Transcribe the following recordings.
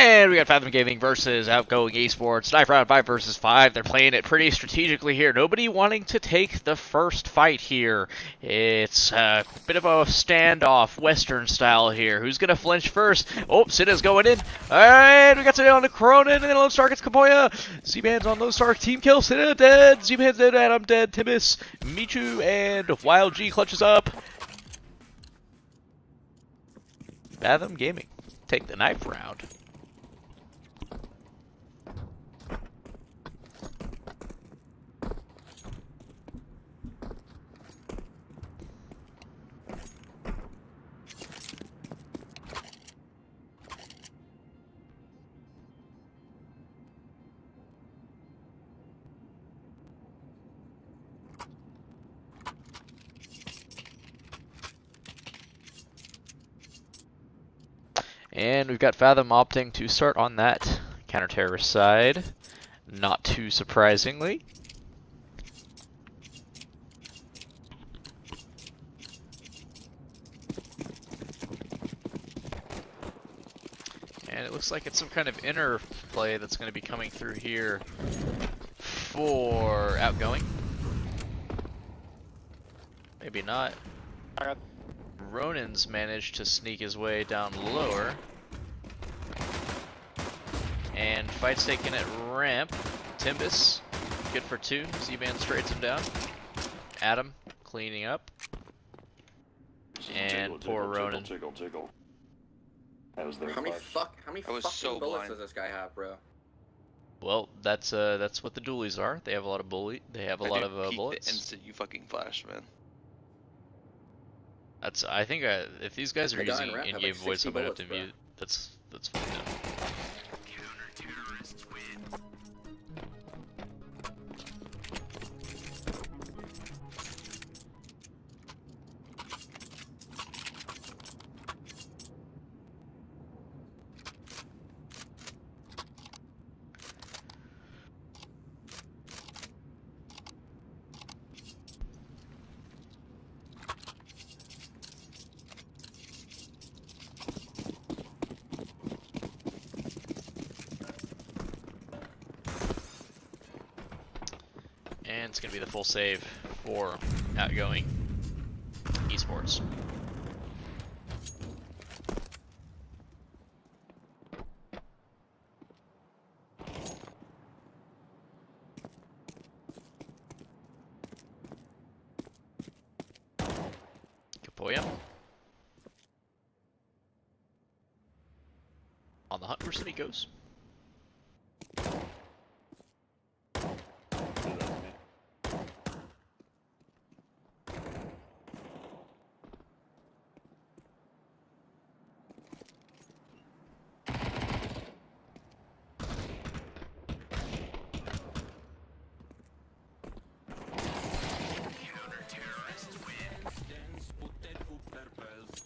And we got Fathom Gaming versus Outgoing Esports. Knife round 5 versus 5. They're playing it pretty strategically here. Nobody wanting to take the first fight here. It's a bit of a standoff, Western style here. Who's going to flinch first? Oh, Sinna's going in. Alright, we got Sinna on the Cronin, and then Lone Star gets Kapoya. Z-Man's on Lone Star. Team kill. Sinna dead. Z-Man's dead. Adam dead. Timus, Michu, and Wild G clutches up. Fathom Gaming take the knife round. And we've got Fathom opting to start on that counter-terrorist side, not too surprisingly. And it looks like it's some kind of inner play that's going to be coming through here for Outgoing. Maybe not. Ronin's managed to sneak his way down lower. And fight's taken at ramp. Timbus, good for 2. Z-Man straights him down. Adam, cleaning up. And poor Ronin. That was their How many flash. fucking so bullets blind. does this guy have, bro? Well, that's what the dualies are. They have a lot of bullets. The instant you fucking flashed, man. I think if these guys are The guy using in ramp had in-game like voice, 60 I might have to bullets, mute. That's fucked up. And it's going to be the full save for Outgoing Esports. Kapoya. On the hunt for City goes.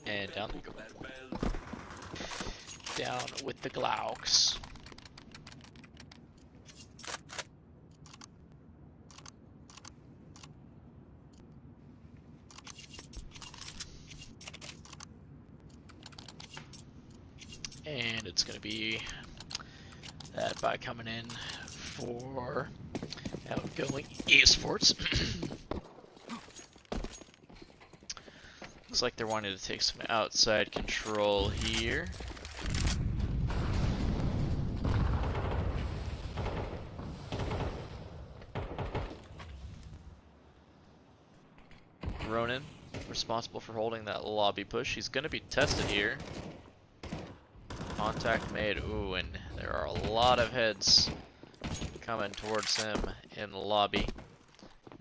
And down they go. Down with the Glauks. And it's going to be that buy coming in for Outgoing Esports. Looks like they're wanting to take some outside control here. Ronin, responsible for holding that lobby push. He's going to be tested here. Contact made. Ooh, and there are a lot of heads coming towards him in the lobby.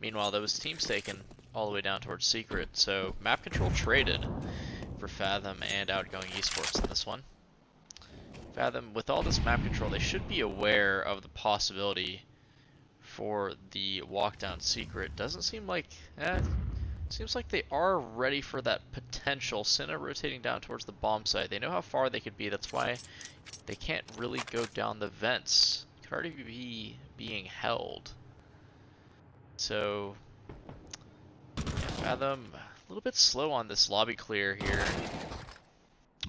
Meanwhile, those teams taken all the way down towards Secret, so map control traded for Fathom and Outgoing Esports in this one. Fathom, with all this map control, they should be aware of the possibility for the walk down Secret. Doesn't seem like, seems like they are ready for that potential. Senna rotating down towards the bomb site. They know how far they could be, that's why they can't really go down the vents. Could already be being held. So Fathom, a little bit slow on this lobby clear here.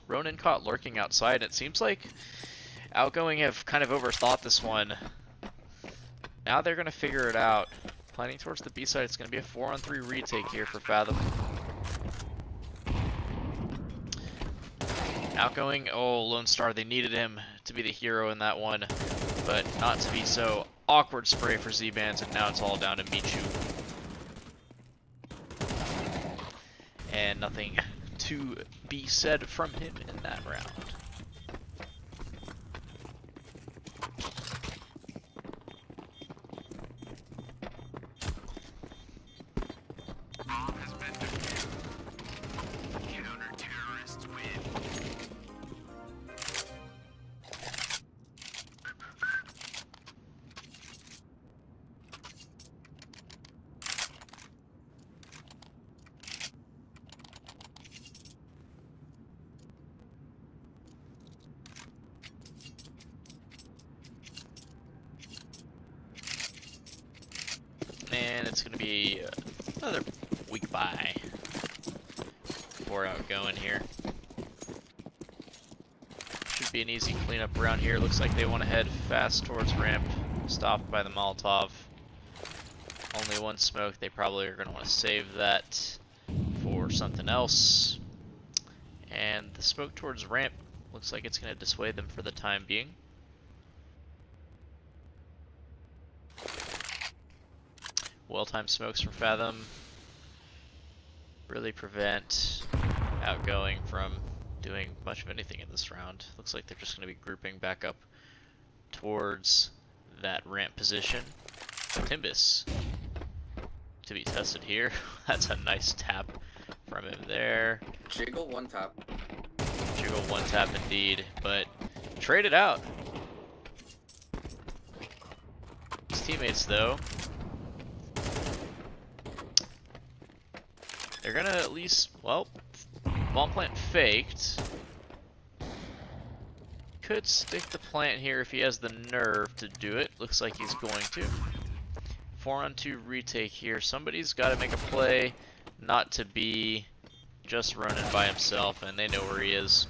Ronin caught lurking outside. It seems like Outgoing have kind of overthought this one. Now they're going to figure it out. Planning towards the B side, it's going to be a 4-on-3 retake here for Fathom. Outgoing, oh, Lone Star, they needed him to be the hero in that one, but not to be so. Awkward spray for Z-Bands, and now it's all down to Michu. And nothing to be said from him in that round. And it's going to be another weak bye for Outgoing here. Should be an easy cleanup around here. Looks like they want to head fast towards ramp, stopped by the Molotov. Only one smoke. They probably are going to want to save that for something else. And the smoke towards ramp looks like it's going to dissuade them for the time being. Well-timed smokes from Fathom really prevent Outgoing from doing much of anything in this round. Looks like they're just going to be grouping back up towards that ramp position. Timbus to be tested here. That's a nice tap from him there. Jiggle one tap. Jiggle one tap indeed, but trade it out. His teammates though, they're gonna at least, well, bomb plant faked. Could stick the plant here if he has the nerve to do it. Looks like he's going to. 4-on-2 retake here. Somebody's got to make a play not to be just running by himself, and they know where he is.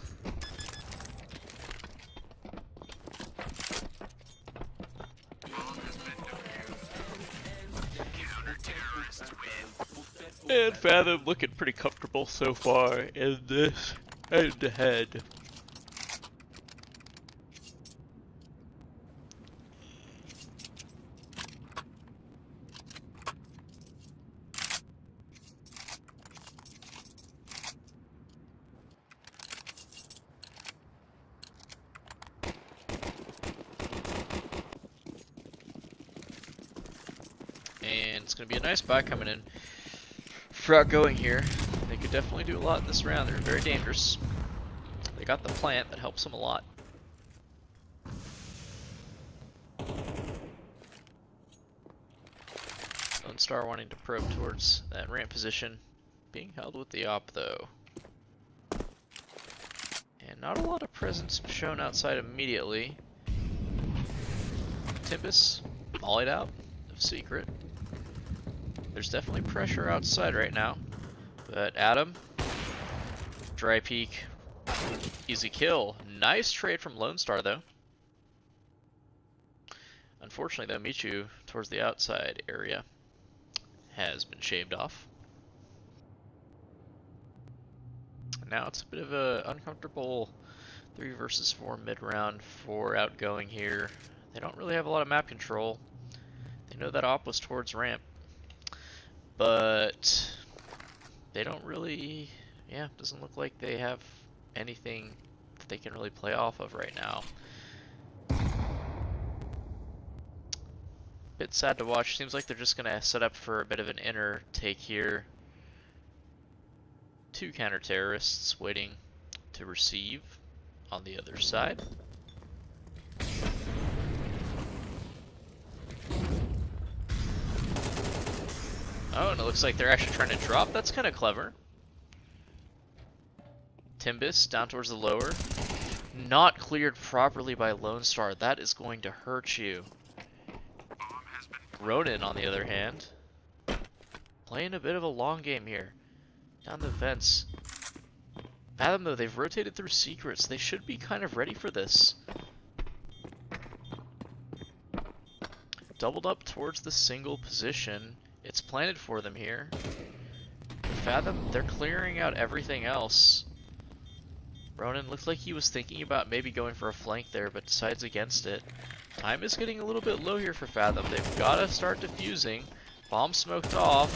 And Fathom looking pretty comfortable so far in this head-to-head. And it's going to be a nice buy coming in for Outgoing here. They could definitely do a lot this round. They're very dangerous. They got the plant that helps them a lot. Lone Star wanting to probe towards that ramp position. Being held with the op though. And not a lot of presence shown outside immediately. Timbus mollied out of secret. There's definitely pressure outside right now, but Adam, dry peek, easy kill. Nice trade from Lone Star though. Unfortunately though, Michu towards the outside area has been shaved off. Now it's a bit of a uncomfortable 3 versus 4 mid-round for Outgoing here. They don't really have a lot of map control. They know that op was towards ramp, but they don't really, doesn't look like they have anything that they can really play off of right now. Bit sad to watch. Seems like they're just gonna set up for a bit of an inner take here. 2 counter-terrorists waiting to receive on the other side. Oh, and it looks like they're actually trying to drop. That's kind of clever. Timbus down towards the lower. Not cleared properly by Lone Star. That is going to hurt you. Ronin, on the other hand, playing a bit of a long game here. Down the vents. Fathom, though, they've rotated through secrets. They should be kind of ready for this. doubled up towards the single position. It's planted for them here. Fathom, they're clearing out everything else. Ronin looked like he was thinking about maybe going for a flank there, but decides against it. Time is getting a little bit low here for Fathom. They've got to start defusing. Bomb smoked off.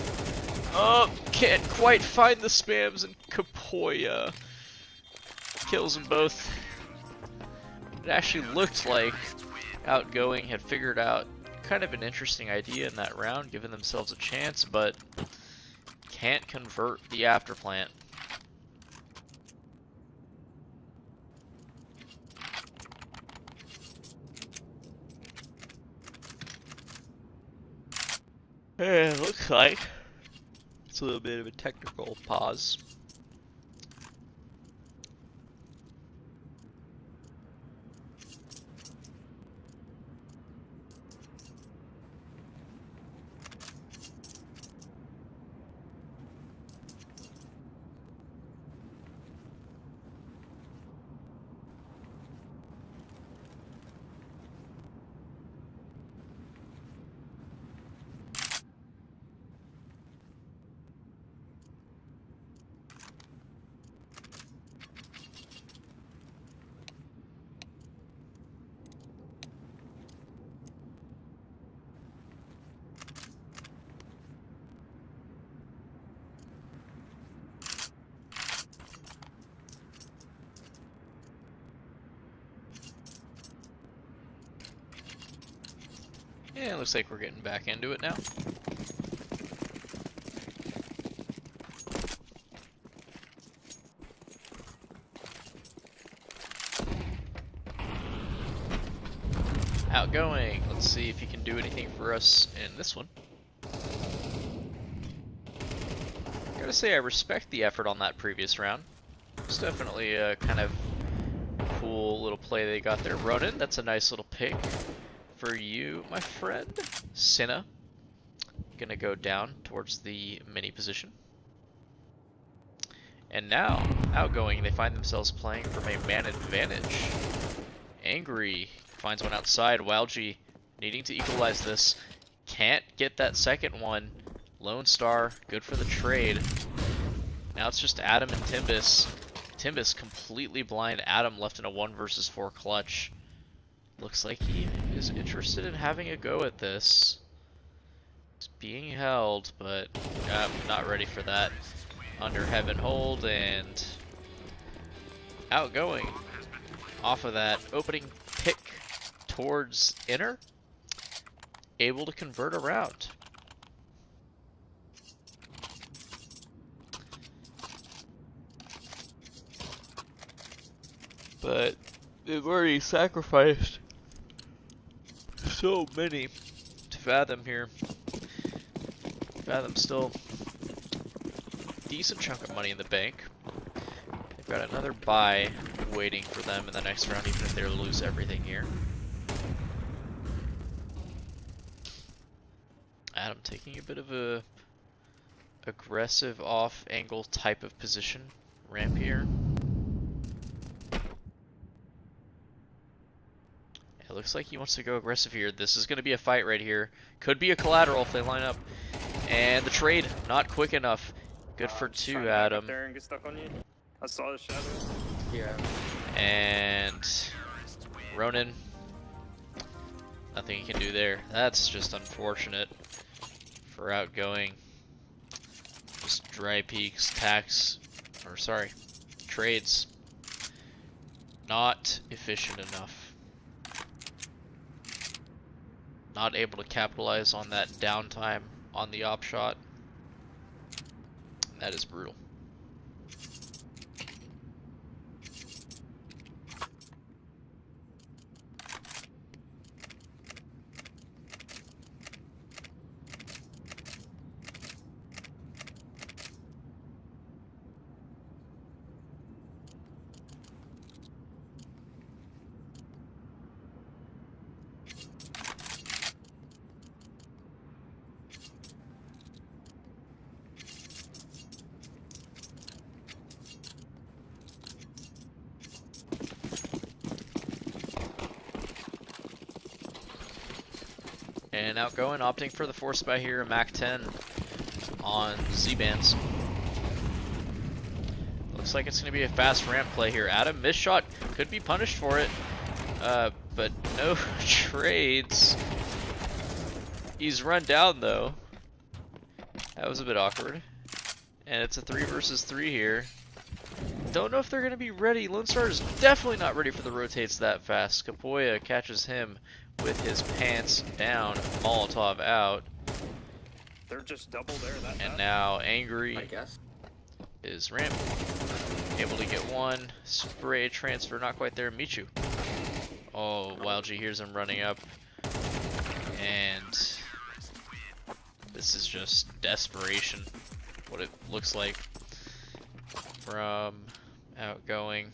Oh, can't quite find the spams, and Kapoya kills them both. It actually looked like Outgoing had figured out kind of an interesting idea in that round, giving themselves a chance, but can't convert the afterplant. It looks like it's a little bit of a technical pause. Yeah, it looks like we're getting back into it now. Outgoing, let's see if he can do anything for us in this one. Gotta say, I respect the effort on that previous round. It's definitely a kind of cool little play they got there. Ronin, that's a nice little pick for you, my friend. Senna, gonna go down towards the mini position. And now, Outgoing, they find themselves playing from a man advantage. Angry finds one outside. WildG needing to equalize this. Can't get that second one. Lone Star, good for the trade. Now it's just Adam and Timbus. Timbus completely blind. Adam left in a 1 versus 4 clutch. Looks like he is interested in having a go at this. He's being held, but not ready for that. Under heaven hold, and Outgoing off of that opening pick towards inner, able to convert around. But they've already sacrificed so many to Fathom here. Fathom still decent chunk of money in the bank. They've got another buy waiting for them in the next round, even if they lose everything here. Adam taking a bit of a aggressive off angle type of position ramp here. It looks like he wants to go aggressive here. This is going to be a fight right here. Could be a collateral if they line up. And the trade, not quick enough. Good for 2, Adam. There and get stuck on you. I saw the shadow. Yeah. And Ronin, nothing he can do there. That's just unfortunate for Outgoing. Just dry peaks, trades. Not efficient enough. Not able to capitalize on that downtime on the op shot. That is brutal. And Outgoing opting for the force buy here, Mac 10 on Z-bands. Looks like it's going to be a fast ramp play here. Adam, missed shot, could be punished for it, but no trades. He's run down though. That was a bit awkward. And it's a 3 versus 3 here. Don't know if they're going to be ready. Lone Star is definitely not ready for the rotates that fast. Kapoya catches him with his pants down. Molotov out. They're just double there. That and fast. now Angry, I guess. is ramp. Able to get one. Spray transfer, not quite there. Michu. Oh, YLG hears him running up. And this is just desperation. What it looks like from Outgoing.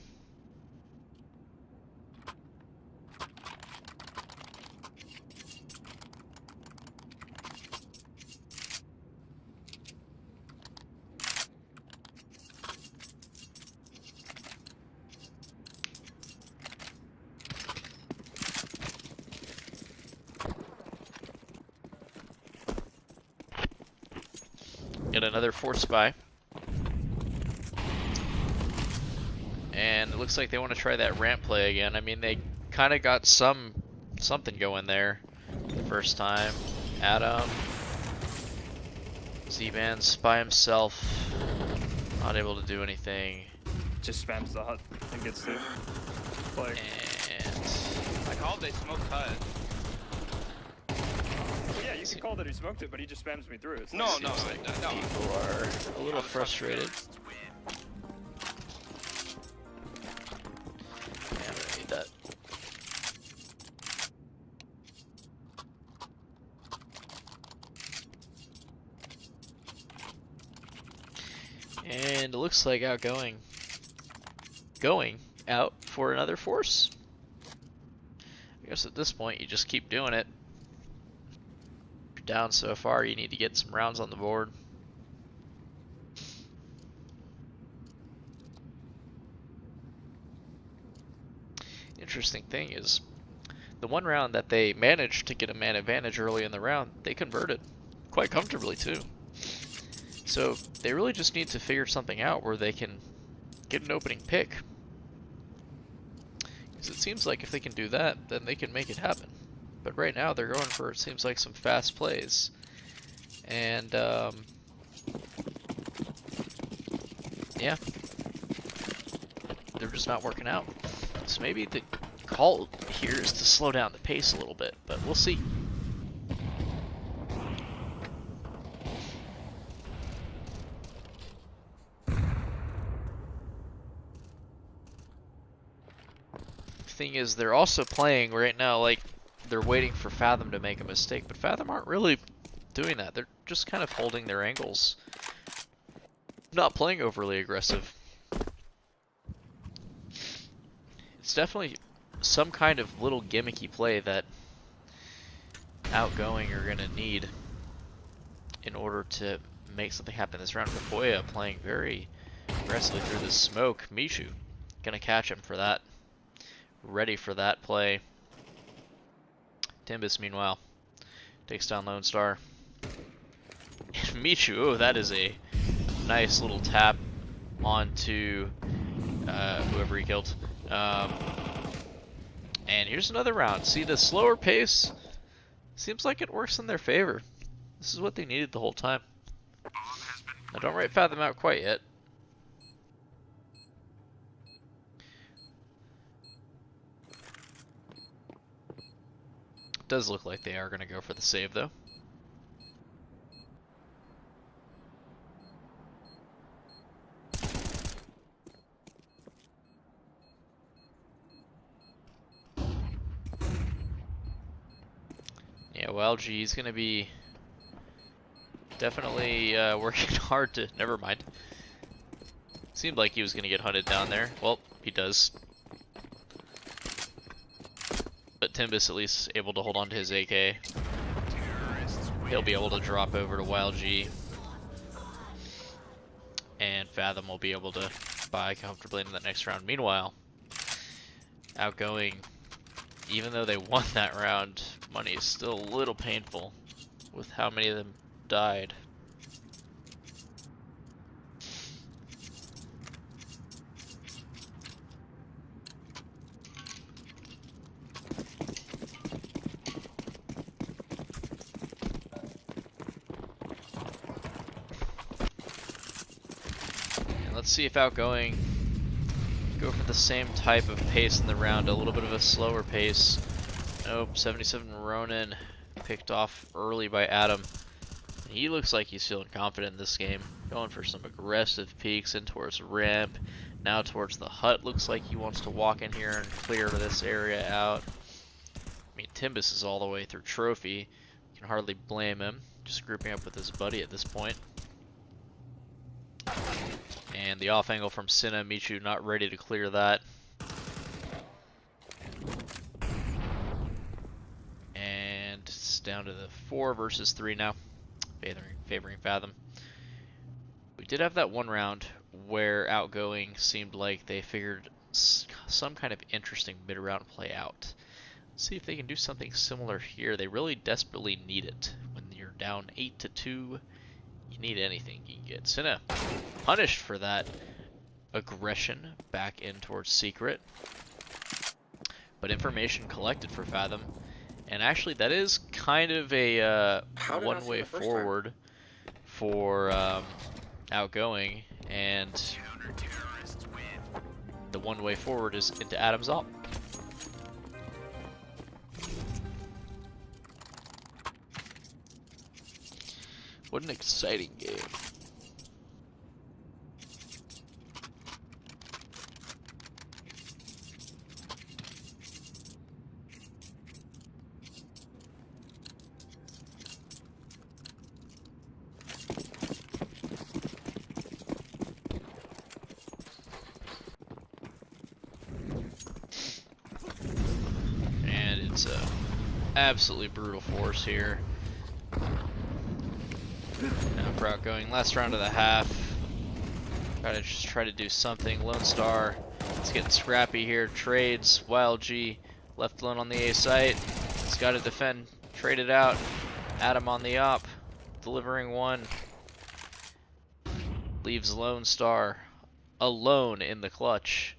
Get another force buy. And it looks like they want to try that ramp play again. I mean, they kind of got something going there the first time. Adam, Z-Bands by himself, not able to do anything. Just spams the hut and gets to play. And I called they smoked hut. Well, yeah, you can call that he smoked it, but he just spams me through. It's No, like, no, no. people are a little frustrated. Yeah, I don't need that. And it looks like Outgoing going out for another force. I guess at this point you just keep doing it. If you're down so far, you need to get some rounds on the board. Interesting thing is, the one round that they managed to get a man advantage early in the round, they converted quite comfortably too. So they really just need to figure something out where they can get an opening pick. Because it seems like if they can do that, then they can make it happen. But right now they're going for, it seems like, some fast plays. And, yeah. They're just not working out. So maybe the call here is to slow down the pace a little bit, but we'll see. Thing is, they're also playing right now like they're waiting for Fathom to make a mistake, but Fathom aren't really doing that. They're just kind of holding their angles, not playing overly aggressive. It's definitely some kind of little gimmicky play that Outgoing are gonna need in order to make something happen this round. Kapoya playing very aggressively through the smoke. Michu gonna catch him for that. Ready for that play. Timbus, meanwhile, takes down Lone Star. And Michu, oh, that is a nice little tap onto whoever he killed. And here's another round. See, the slower pace seems like it works in their favor. This is what they needed the whole time. Now, don't write Fathom out quite yet. Does look like they are going to go for the save, though. Yeah, well, he's going to be definitely working hard to... Never mind. Seemed like he was going to get hunted down there. Well, he does. But Timbus at least able to hold on to his AK. He'll be able to drop over to YLG. And Fathom will be able to buy comfortably in the next round. Meanwhile, Outgoing, even though they won that round, money is still a little painful with how many of them died. And let's see if Outgoing go for the same type of pace in the round, a little bit of a slower pace. Nope, 77 Ronin picked off early by Adam. He looks like he's feeling confident in this game. Going for some aggressive peeks in towards ramp. Now towards the hut. Looks like he wants to walk in here and clear this area out. I mean, Timbus is all the way through trophy. You can hardly blame him. Just grouping up with his buddy at this point. And the off angle from Sinna. Michu not ready to clear that. And it's down to the 4 versus 3 now. Favoring Fathom. We did have that one round where Outgoing seemed like they figured some kind of interesting mid-round play out. Let's see if they can do something similar here. They really desperately need it. When you're down 8-2, you need anything you can get. Sinna punished for that aggression back in towards Secret. But information collected for Fathom. And actually, that is kind of a one-way forward for Outgoing, and the one-way forward is into Adam's op. What an exciting game. It's a absolutely brutal force here. Now for Outgoing, last round of the half. Gotta just try to do something. Lone Star, it's getting scrappy here. Trades, Wild G, left alone on the A site. He's got to defend, trade it out. Adam on the op, delivering one. Leaves Lone Star alone in the clutch.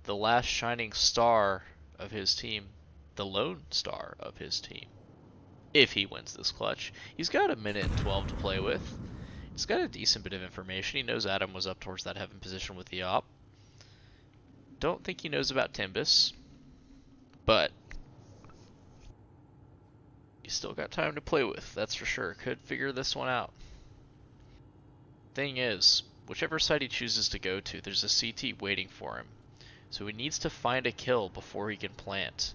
The last shining star of his team. The lone star of his team. If he wins this clutch. He's got a minute and 12 to play with. He's got a decent bit of information. He knows Adam was up towards that heaven position with the op. Don't think he knows about Timbus. But he's still got time to play with, that's for sure. Could figure this one out. Thing is, whichever side he chooses to go to, there's a CT waiting for him. So he needs to find a kill before he can plant.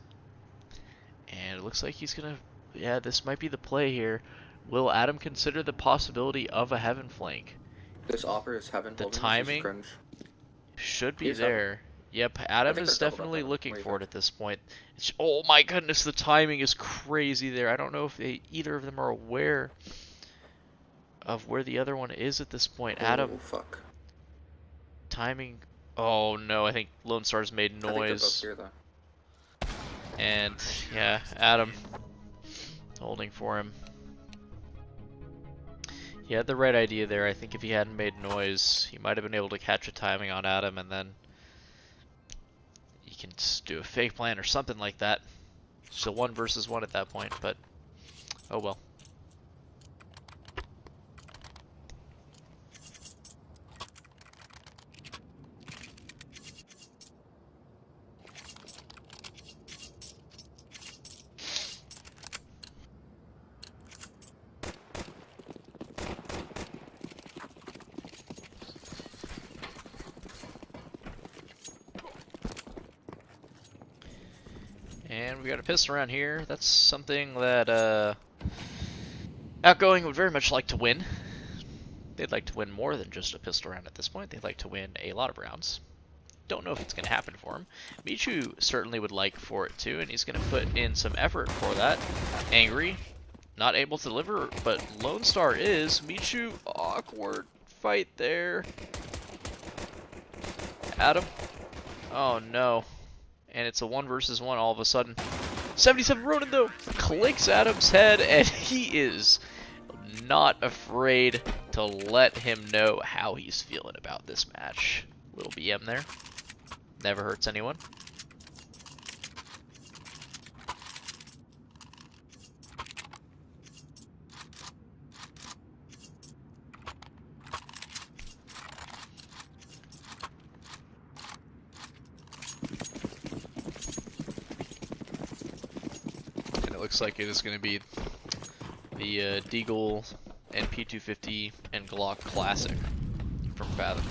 And it looks like he's gonna, yeah, this might be the play here. Will Adam consider the possibility of a heaven flank? This offer is heaven. The timing should be there. Yep, Adam is definitely looking for it at this point. Oh my goodness, the timing is crazy there. I don't know if either of them are aware of where the other one is at this point. Adam. Oh, fuck. Timing. Oh no, I think Lone Star's made noise. Here, though. And yeah, Adam holding for him. He had the right idea there. I think if he hadn't made noise, he might have been able to catch a timing on Adam, and then he can just do a fake plan or something like that. So 1 versus 1 at that point, but oh well. And we got a pistol around here. That's something that Outgoing would very much like to win. They'd like to win more than just a pistol round at this point. They'd like to win a lot of rounds. Don't know if it's going to happen for him. Michu certainly would like for it too, and he's going to put in some effort for that. Angry, not able to deliver, but Lone Star is. Michu, awkward fight there. Adam. Oh no. And it's a 1 versus 1 all of a sudden. 77 Ronin though clicks Adam's head, and he is not afraid to let him know how he's feeling about this match. Little BM there. Never hurts anyone. And it looks like it is going to be the Deagle and P250 and Glock Classic from Fathom.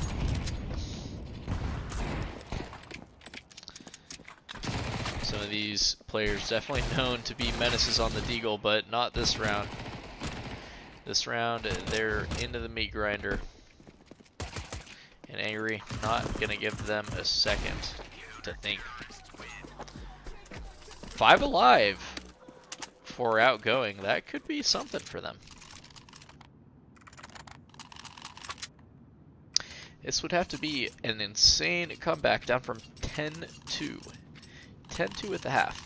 Some of these players definitely known to be menaces on the Deagle, but not this round. This round, they're into the meat grinder. And Angry, not gonna give them a second to think. 5 alive for outgoing. That could be something for them. This would have to be an insane comeback down from 10-2. 10-2 at the half.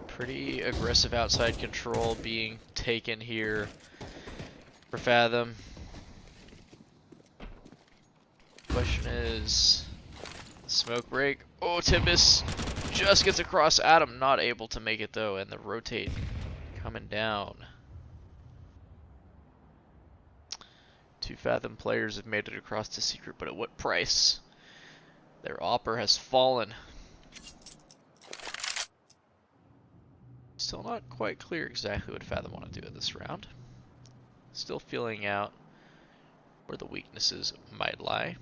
Pretty aggressive outside control being taken here for Fathom. Question is, smoke break. Oh, Timbus just gets across Adam, not able to make it though, and the rotate coming down. 2 Fathom players have made it across to Secret, but at what price? Their AWPer has fallen. Still not quite clear exactly what Fathom want to do in this round. Still feeling out where the weaknesses might lie.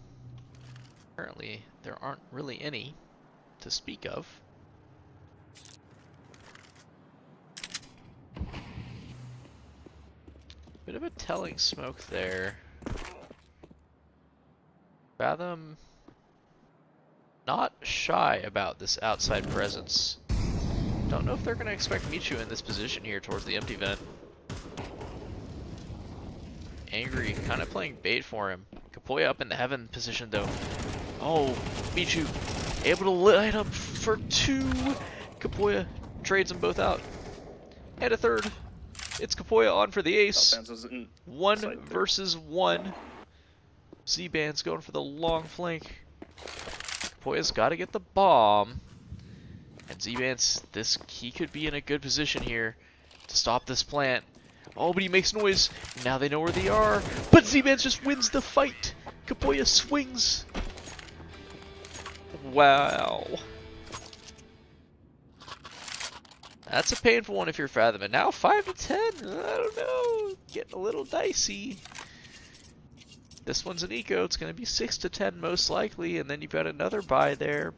Currently, there aren't really any to speak of. Bit of a telling smoke there. Fathom not shy about this outside presence. Don't know if they're going to expect Michu in this position here towards the empty vent. Angry kind of playing bait for him. Kapoya up in the heaven position though. Oh, Michu able to light up for 2. Kapoya trades them both out. And a third. It's Kapoya on for the ace. 1 versus 1. Z-Band's going for the long flank. Kapoya's got to get the bomb. And Z-Band's, he could be in a good position here to stop this plant. Oh, but he makes noise. Now they know where they are. But Z-Band's just wins the fight. Kapoya swings. Wow. That's a painful one if you're Fathom. And now 5-10. I don't know. Getting a little dicey. This one's an eco. It's going to be 6-10 most likely. And then you've got another buy there.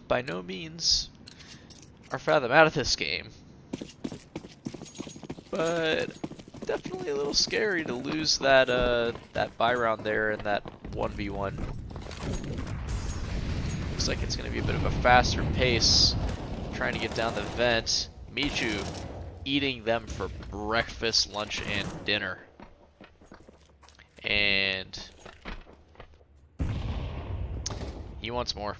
By no means are Fathom out of this game. But definitely a little scary to lose that that buy round there in that 1v1. Looks like it's going to be a bit of a faster pace. Trying to get down the vent. Michu eating them for breakfast, lunch, and dinner. And he wants more.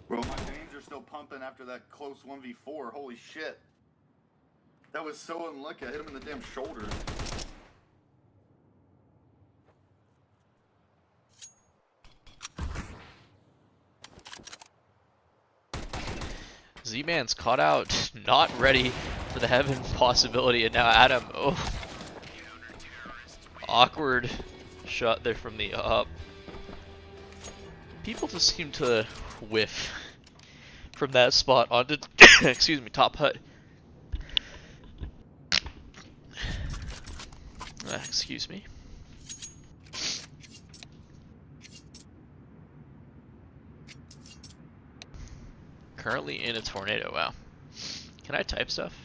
Bro, my veins are still pumping after that close 1v4. Holy shit. That was so unlucky. I hit him in the damn shoulder. Z-Man's caught out, not ready for the heaven possibility, and now Adam, oh. Awkward shot there from the up. People just seem to whiff from that spot onto, excuse me, top hut. Excuse me. Currently in a tornado. Wow. Can I type stuff?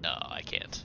No, I can't.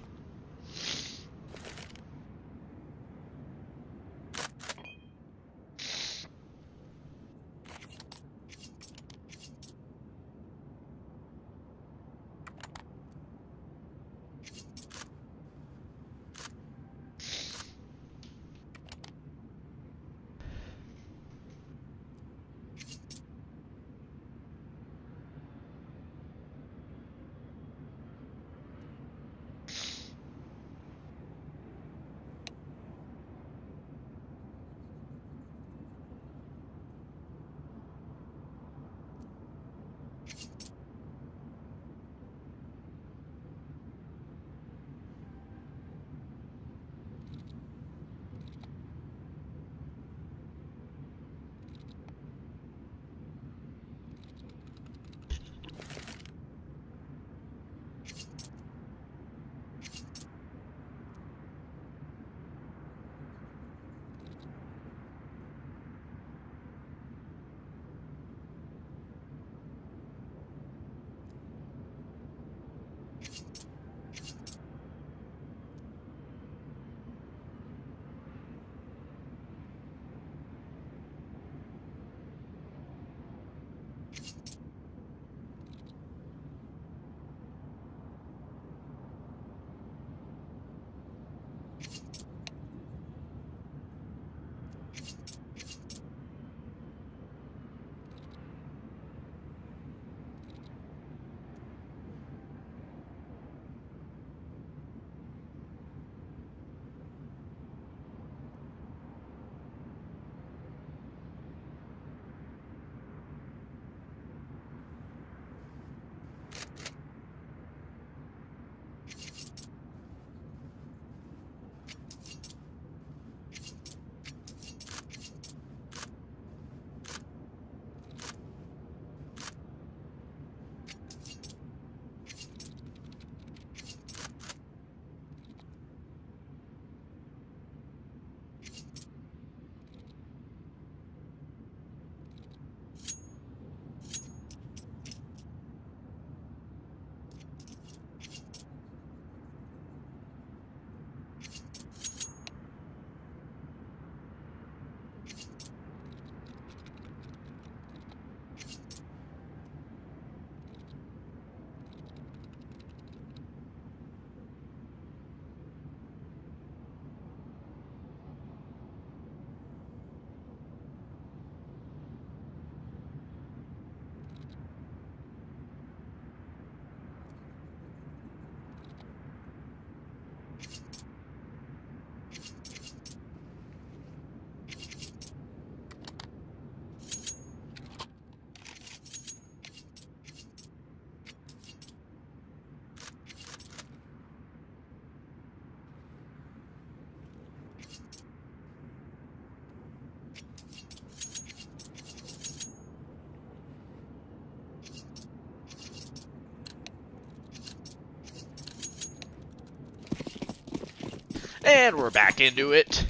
And we're back into it.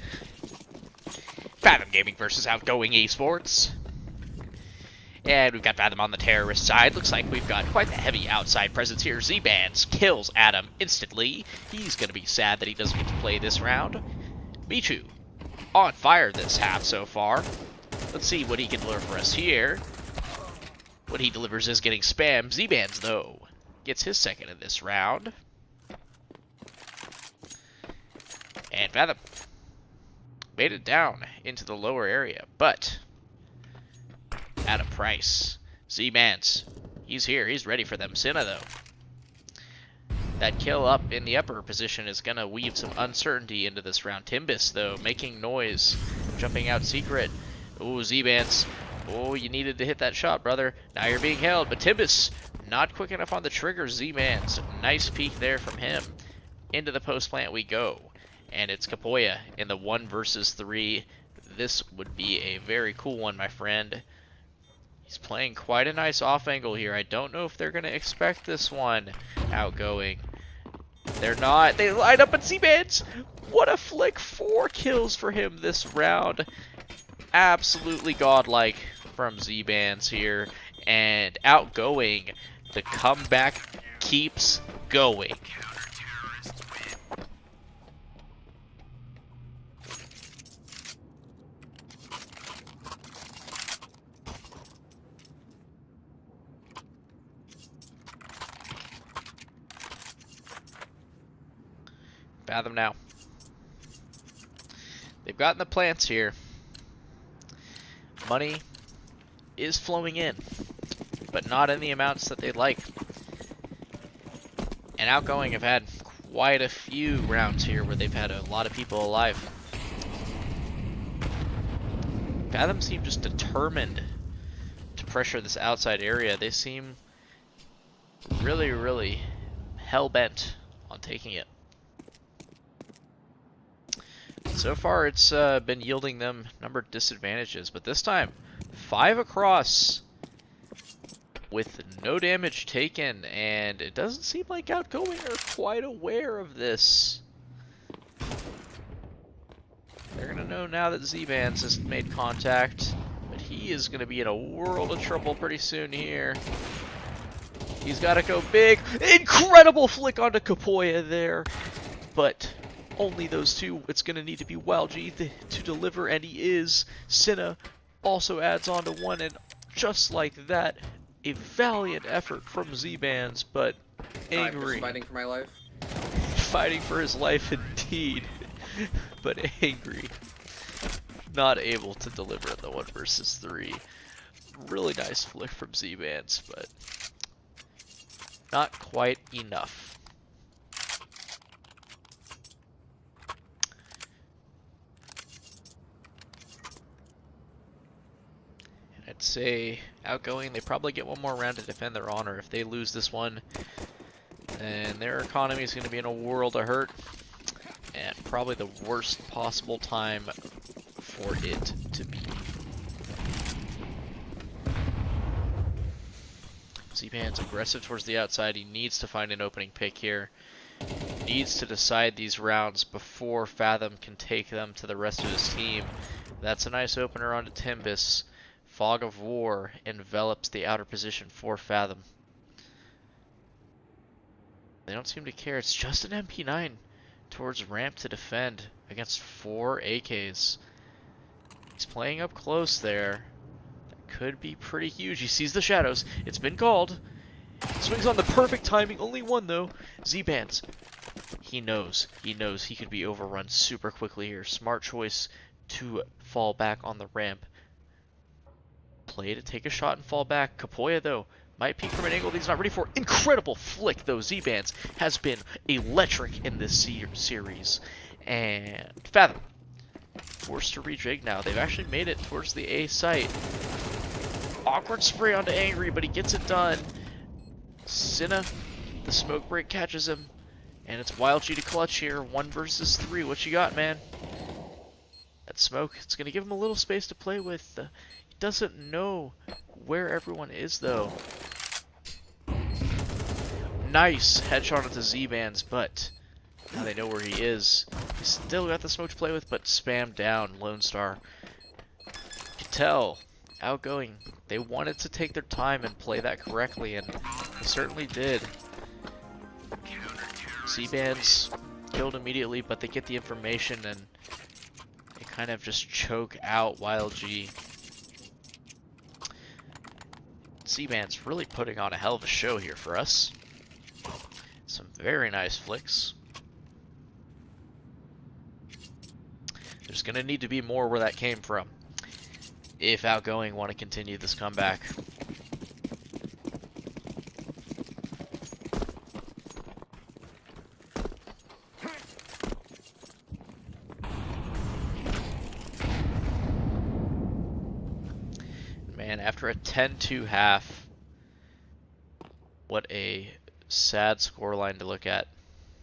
Fathom Gaming versus Outgoing Esports. And we've got Fathom on the terrorist side. Looks like we've got quite the heavy outside presence here. Z-Bands kills Adam instantly. He's going to be sad that he doesn't get to play this round. Michu on fire this half so far. Let's see what he can deliver for us here. What he delivers is getting spammed. Z-Bands, though, gets his second in this round. And Fathom made it down into the lower area, but at a price. Z-Bands, he's here. He's ready for them. Senna, though. That kill up in the upper position is going to weave some uncertainty into this round. Timbus, though, making noise. Jumping out secret. Ooh, Z-Bands. Oh, you needed to hit that shot, brother. Now you're being held, but Timbus not quick enough on the trigger. Z-Bands. Nice peek there from him. Into the post plant we go. And it's Kapoya in the 1 versus 3. This would be a very cool one, my friend. He's playing quite a nice off angle here. I don't know if they're going to expect this one. Outgoing. They're not. They line up at Z-Bands. What a flick. 4 kills for him this round. Absolutely godlike from Z-Bands here. And Outgoing. The comeback keeps going. Fathom now. They've gotten the plants here. Money is flowing in, but not in the amounts that they'd like. And Outgoing have had quite a few rounds here where they've had a lot of people alive. Fathom seem just determined to pressure this outside area. They seem really, really hell-bent on taking it. So far, it's been yielding them a number of disadvantages, but this time, 5 across with no damage taken, and it doesn't seem like Outgoing are quite aware of this. They're going to know now that Z-Bands has made contact, but he is going to be in a world of trouble pretty soon here. He's got to go big. Incredible flick onto Kapoya there, but only those two. It's going to need to be WildG to deliver, and he is. Cinna also adds on to 1, and just like that, a valiant effort from Z-Bands, but angry. Fighting for my life. Fighting for his life indeed, but angry. Not able to deliver in the 1 versus 3. Really nice flick from Z-Bands, but not quite enough. I'd say Outgoing, they probably get 1 more round to defend their honor. If they lose this one, then their economy is going to be in a world of hurt. And probably the worst possible time for it to be. Z-Band's aggressive towards the outside. He needs to find an opening pick here. Needs to decide these rounds before Fathom can take them to the rest of his team. That's a nice opener onto Timbus. Fog of War envelops the outer position for Fathom. They don't seem to care. It's just an MP9 towards ramp to defend against 4 AKs. He's playing up close there. That could be pretty huge. He sees the shadows. It's been called. Swings on the perfect timing. Only 1 though. Z-Bands. He knows. He knows he could be overrun super quickly here. Smart choice to fall back on the ramp. Play to take a shot and fall back. Kapoya, though, might peek from an angle that he's not ready for. Incredible flick, though. Z-Bands has been electric in this series. And Fathom, forced to rejig now. They've actually made it towards the A site. Awkward spray onto Angry, but he gets it done. Cinna, the smoke break catches him. And it's WildG to clutch here. 1 versus 3. What you got, man? That smoke, it's going to give him a little space to play with. Doesn't know where everyone is though. Nice headshot into Z-Bands, but now they know where he is. Still got the smoke to play with, but spam down Lone Star. You can tell Outgoing, they wanted to take their time and play that correctly, and they certainly did. Z-Bands killed immediately, but they get the information and they kind of just choke out WildG. Z-Band's really putting on a hell of a show here for us. Some very nice flicks. There's going to need to be more where that came from if Outgoing want to continue this comeback. Man, after a 10-2 half, what a sad scoreline to look at.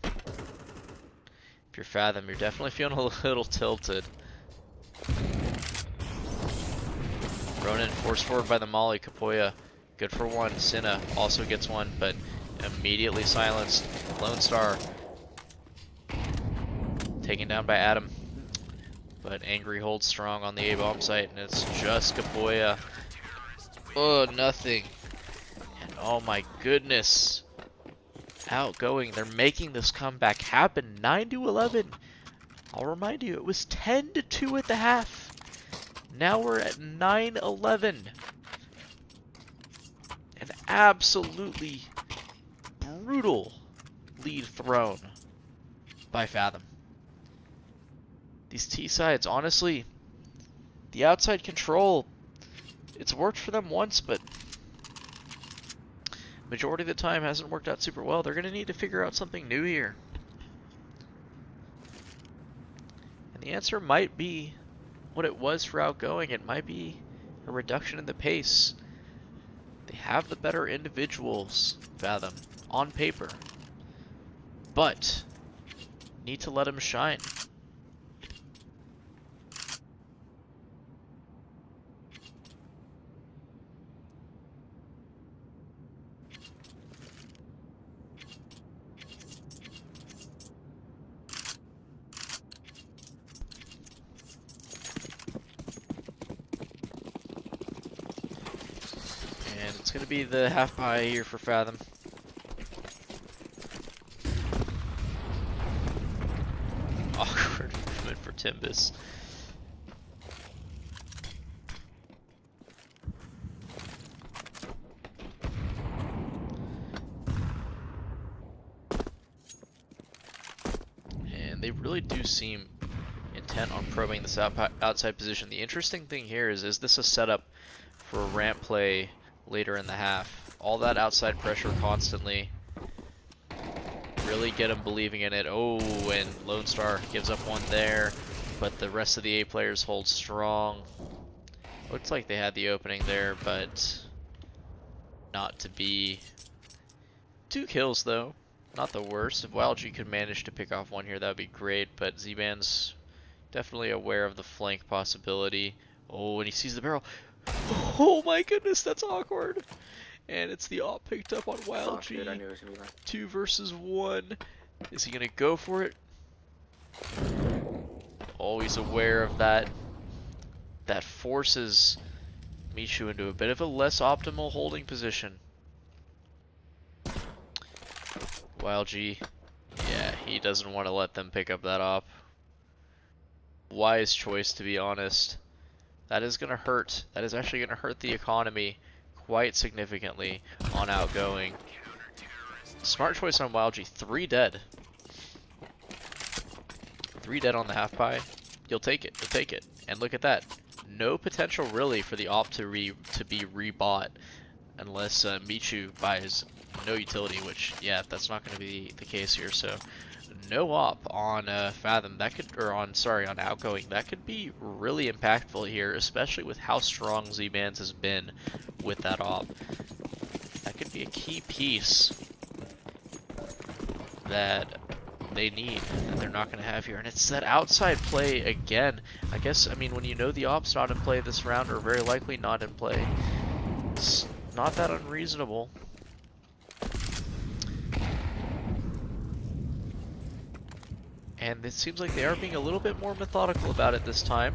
If you're Fathom, you're definitely feeling a little tilted. Ronin forced forward by the Molly. Kapoya, good for one. Cinna also gets one, but immediately silenced. Lone Star taken down by Adam. But Angry holds strong on the A-bomb site, and it's just Kapoya. Oh, nothing. And oh my goodness. Outgoing, they're making this comeback happen. 9-11. I'll remind you, it was 10-2 at the half. Now we're at 9-11. An absolutely brutal lead thrown by Fathom. These T sides, honestly, the outside control, it's worked for them once, but majority of the time hasn't worked out super well. They're going to need to figure out something new here. And the answer might be what it was for Outgoing. It might be a reduction in the pace. They have the better individuals, Fathom, on paper, but need to let them shine. And it's going to be the half pie here for Fathom. Awkward movement for Timbus. And they really do seem intent on probing this outside position. The interesting thing here is this a setup for a ramp play later in the half? All that outside pressure constantly really get them believing in it. Oh, and Lone Star gives up one there, but the rest of the A players hold strong. Looks like they had the opening there, but not to be. 2 kills though, not the worst. If YLG could manage to pick off one here, that would be great, but Z-Band's definitely aware of the flank possibility. Oh, and he sees the barrel. Oh my goodness, that's awkward. And it's the op picked up on YLG. I knew it was gonna be like 2 versus 1. Is he gonna go for it? Always aware of that. That forces Michu into a bit of a less optimal holding position. YLG, yeah, he doesn't want to let them pick up that op. Wise choice, to be honest. That is gonna hurt. That is actually gonna hurt the economy quite significantly on Outgoing. Smart choice on YLG. 3 dead. 3 dead on the half pie. You'll take it. You'll take it. And look at that. No potential really for the op to be rebought unless Michu buys no utility, which yeah, that's not going to be the case here. So no op on Fathom. That could, or on Outgoing. That could be really impactful here, especially with how strong Z-Bands has been with that op. That could be a key piece that they need, that they're not going to have here. And it's that outside play again. I guess, I mean, when you know the op's not in play this round, or very likely not in play, it's not that unreasonable. And it seems like they are being a little bit more methodical about it this time.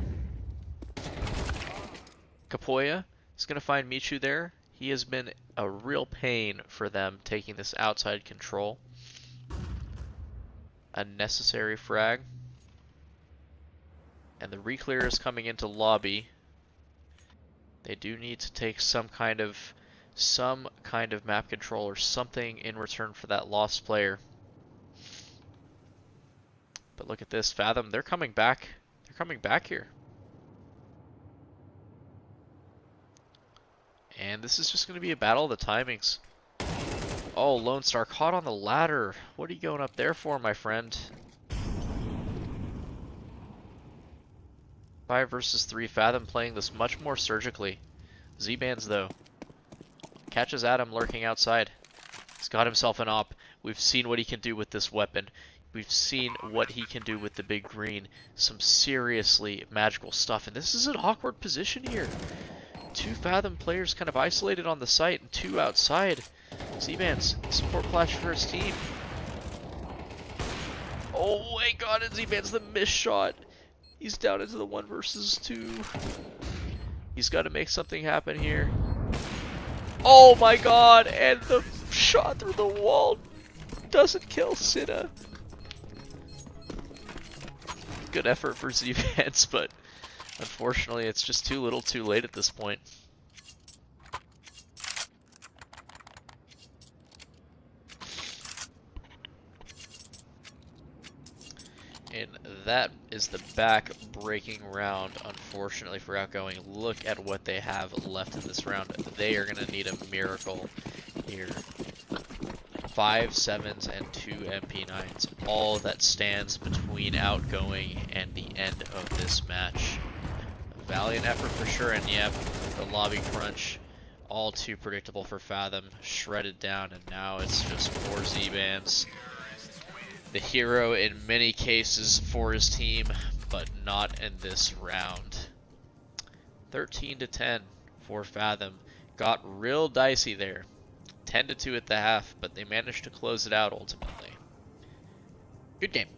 Kapoya is going to find Michu there. He has been a real pain for them taking this outside control. A necessary frag. And the reclear is coming into lobby. They do need to take some kind of map control or something in return for that lost player. But look at this, Fathom, they're coming back. They're coming back here. And this is just going to be a battle of the timings. Oh, Lone Star caught on the ladder. What are you going up there for, my friend? 5 versus 3, Fathom playing this much more surgically. Z-Bands, though, catches Adam lurking outside. He's got himself an op. We've seen what he can do with this weapon. We've seen what he can do with the big green. Some seriously magical stuff. And this is an awkward position here. two Fathom players kind of isolated on the site and two outside. Z-Bands, support flash for his team. Oh my god, and Z-Bands the missed shot. He's down into the 1 versus 2. He's got to make something happen here. Oh my god, and the shot through the wall doesn't kill Sinna. Good effort for Z-Bands, but unfortunately it's just too little too late at this point. And that is the back-breaking round, unfortunately, for Outgoing. Look at what they have left in this round. They are going to need a miracle here. 5 7s and 2 MP9s. All that stands between Outgoing and the end of this match. A valiant effort for sure, and yep, the lobby crunch. All too predictable for Fathom. Shredded down, and now it's just 4 Z-Bands. The hero in many cases for his team, but not in this round. 13-10 for Fathom. Got real dicey there. 10-2 at the half, but they managed to close it out ultimately. Good game.